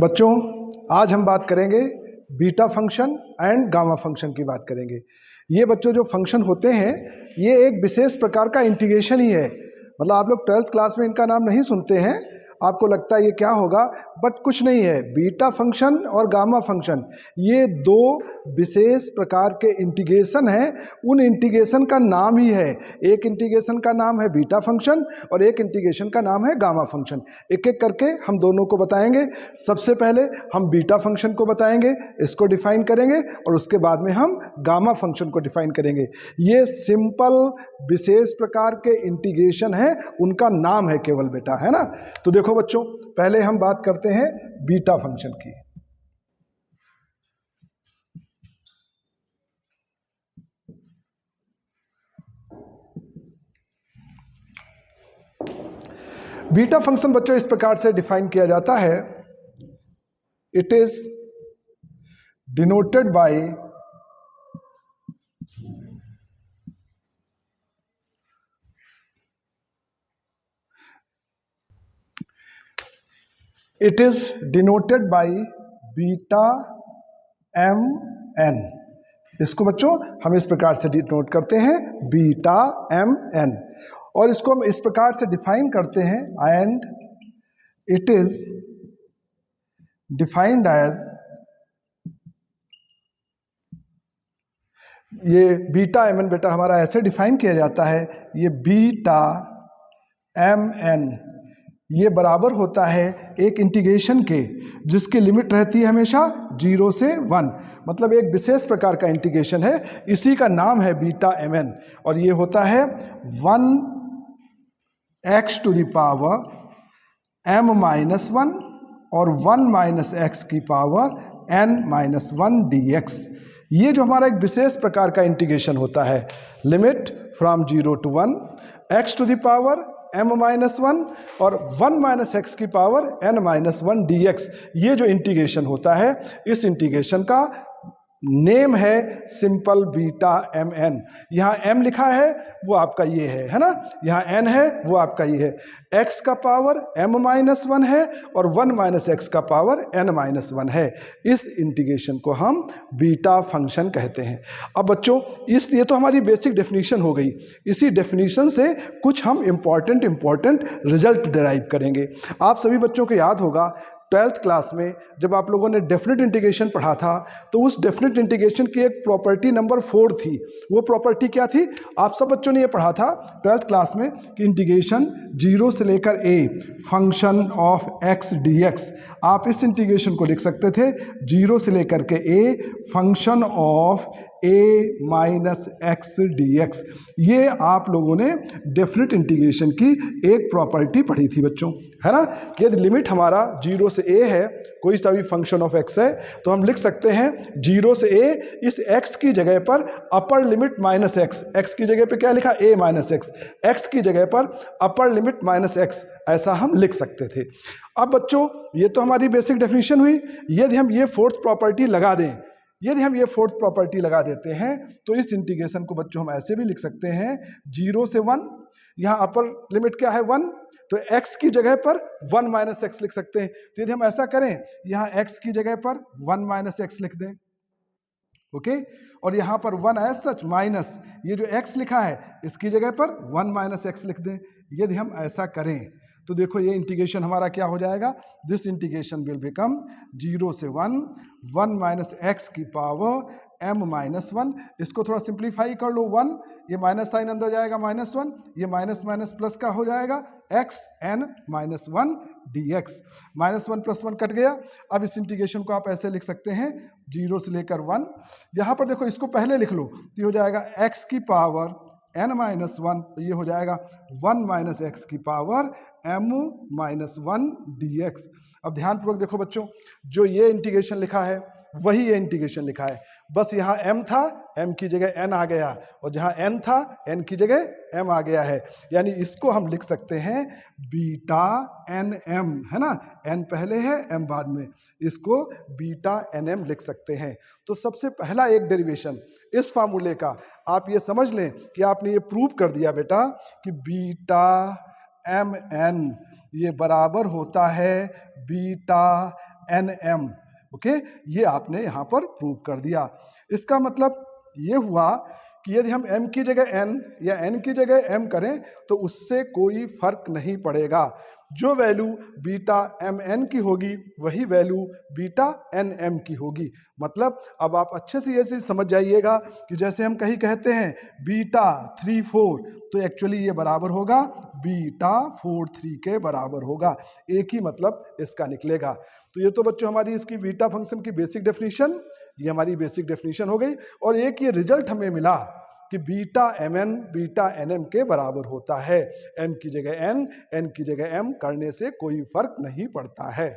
बच्चों, आज हम बात करेंगे beta function and gamma function की बात करेंगे। ये बच्चों जो फंक्शन होते हैं ये एक विशेष प्रकार का इंटीग्रेशन ही है। मतलब आप लोग 12th क्लास में इनका नाम नहीं सुनते हैं, आपको लगता है ये क्या होगा, बट कुछ नहीं है। बीटा फंक्शन और गामा फंक्शन ये दो विशेष प्रकार के इंटीग्रेशन हैं। उन इंटीग्रेशन का नाम ही है, एक इंटीग्रेशन का नाम है बीटा फंक्शन और एक इंटीग्रेशन का नाम है गामा फंक्शन। एक एक करके हम दोनों को बताएंगे। सबसे पहले हम बीटा फंक्शन को बताएंगे, इसको डिफाइन करेंगे, और उसके बाद में हम गामा फंक्शन को डिफाइन करेंगे। ये सिंपल विशेष प्रकार के इंटीग्रेशन है, उनका नाम है केवल बेटा, है ना। तो देखो बच्चों, पहले हम बात करते हैं बीटा फंक्शन की। बीटा फंक्शन बच्चों इस प्रकार से डिफाइन किया जाता है, it is denoted by beta M N. इसको बच्चों हम इस प्रकार से डिनोट करते हैं, बीटा एम एन, और इसको हम इस प्रकार से डिफाइन करते हैं, and it is defined as, ये बीटा एम एन बेटा हमारा ऐसे डिफाइन किया जाता है, ये बीटा एम एन ये बराबर होता है एक इंटीग्रेशन के जिसकी लिमिट रहती है हमेशा 0 से 1। मतलब एक विशेष प्रकार का इंटीग्रेशन है, इसी का नाम है बीटा एम एन, और ये होता है 1x to the power m minus 1 और 1 माइनस एक्स की पावर n माइनस 1 dx। ये जो हमारा एक विशेष प्रकार का इंटीग्रेशन होता है, limit from 0 to 1, x to the power m minus 1 और 1 माइनस एक्स की पावर n माइनस 1 dx, ये जो इंटीग्रेशन होता है, इस इंटीग्रेशन का नेम है सिंपल बीटा एम एन। यहाँ m लिखा है वो आपका ये है ना, यहाँ n है वो आपका ये है, x का पावर m माइनस 1 है और 1 माइनस एक्स का पावर n माइनस 1 है। इस इंटीग्रेशन को हम बीटा फंक्शन कहते हैं। अब बच्चों ये तो हमारी बेसिक डेफिनेशन हो गई। इसी डेफिनेशन से कुछ हम इम्पॉर्टेंट रिजल्ट डिराइव करेंगे। आप सभी बच्चों को याद होगा 12th क्लास में जब आप लोगों ने डेफिनेट इंटीग्रेशन पढ़ा था, तो उस डेफिनेट इंटीग्रेशन की एक प्रॉपर्टी नंबर 4 थी। वो प्रॉपर्टी क्या थी? आप सब बच्चों ने ये पढ़ा था 12th क्लास में कि इंटीग्रेशन 0 से लेकर a function of x dx। आप इस इंटीग्रेशन को लिख सकते थे 0 से लेकर के a function of a minus x dx। ये आप लोगों ने डेफिनेट इंटीग्रेशन की एक प्रॉपर्टी पढ़ी थी बच्चों, है ना। यदि लिमिट हमारा 0 से a है, कोई सा भी फंक्शन ऑफ x है, तो हम लिख सकते हैं 0 से a, इस x की जगह पर upper limit minus x, x की जगह पे क्या लिखा, a माइनस एक्स, x की जगह पर अपर लिमिट माइनस एक्स, ऐसा हम लिख सकते थे। अब बच्चों ये तो हमारी बेसिक डेफिनेशन हुई। यदि हम ये फोर्थ प्रॉपर्टी लगा दें, यदि हम ये फोर्थ प्रॉपर्टी लगा देते हैं, तो इस इंटीग्रेशन को बच्चों हम ऐसे भी लिख सकते हैं 0 से 1, यहाँ अपर लिमिट क्या है 1, तो x की जगह पर 1 माइनस एक्स लिख सकते हैं। तो यदि हम ऐसा करें, यहाँ x की जगह पर 1 माइनस एक्स लिख दें, ओके, और यहाँ पर 1 एज सच माइनस ये जो x लिखा है इसकी जगह पर 1 माइनस एक्स लिख दें। यदि हम ऐसा करें तो देखो ये इंटीग्रेशन हमारा क्या हो जाएगा, दिस इंटीग्रेशन विल बिकम 0 से 1 माइनस एक्स की पावर m माइनस 1। इसको थोड़ा सिंप्लीफाई कर लो, 1 ये माइनस साइन अंदर जाएगा, माइनस 1 ये माइनस माइनस प्लस का हो जाएगा, x n minus 1 dx। Minus 1 plus 1 cut गया। अब इस इंटीग्रेशन को आप ऐसे लिख सकते हैं 0 से लेकर 1। यहाँ पर देखो इसको पहले लिख लो, तो ये हो जाएगा x की पावर n माइनस 1, तो ये हो जाएगा 1 माइनस एक्स की पावर m माइनस 1 dx। अब ध्यानपूर्वक देखो बच्चों, जो ये इंटीग्रेशन लिखा है वही ये इंटीग्रेशन लिखा है, बस यहाँ m था, m की जगह n आ गया, और जहाँ n था n की जगह m आ गया है। यानी इसको हम लिख सकते हैं बीटा एन एम, है ना, n पहले है m बाद में, इसको बीटा एन एम लिख सकते हैं। तो सबसे पहला एक डेरिवेशन इस फार्मूले का आप ये समझ लें कि आपने ये प्रूव कर दिया बेटा कि बीटा एम एन ये बराबर होता है बीटा एन एम। ओके, ये आपने यहाँ पर प्रूव कर दिया। इसका मतलब ये हुआ कि यदि हम m की जगह n या n की जगह m करें तो उससे कोई फर्क नहीं पड़ेगा। जो वैल्यू बीटा एम एन की होगी वही वैल्यू बीटा एन एम की होगी। मतलब अब आप अच्छे से ये चीज समझ जाइएगा कि जैसे हम कहीं कहते हैं बीटा 3 4, तो एक्चुअली ये बराबर होगा बीटा 4 3 के बराबर होगा। एक ही मतलब इसका निकलेगा। तो ये तो बच्चों हमारी इसकी बीटा फंक्शन की बेसिक डेफिनेशन, ये हमारी बेसिक डेफिनेशन हो गई। और एक ये रिजल्ट हमें मिला कि beta M N beta N M के बराबर होता है। एम की जगह एन, एन की जगह एम करने से कोई फर्क नहीं पड़ता है।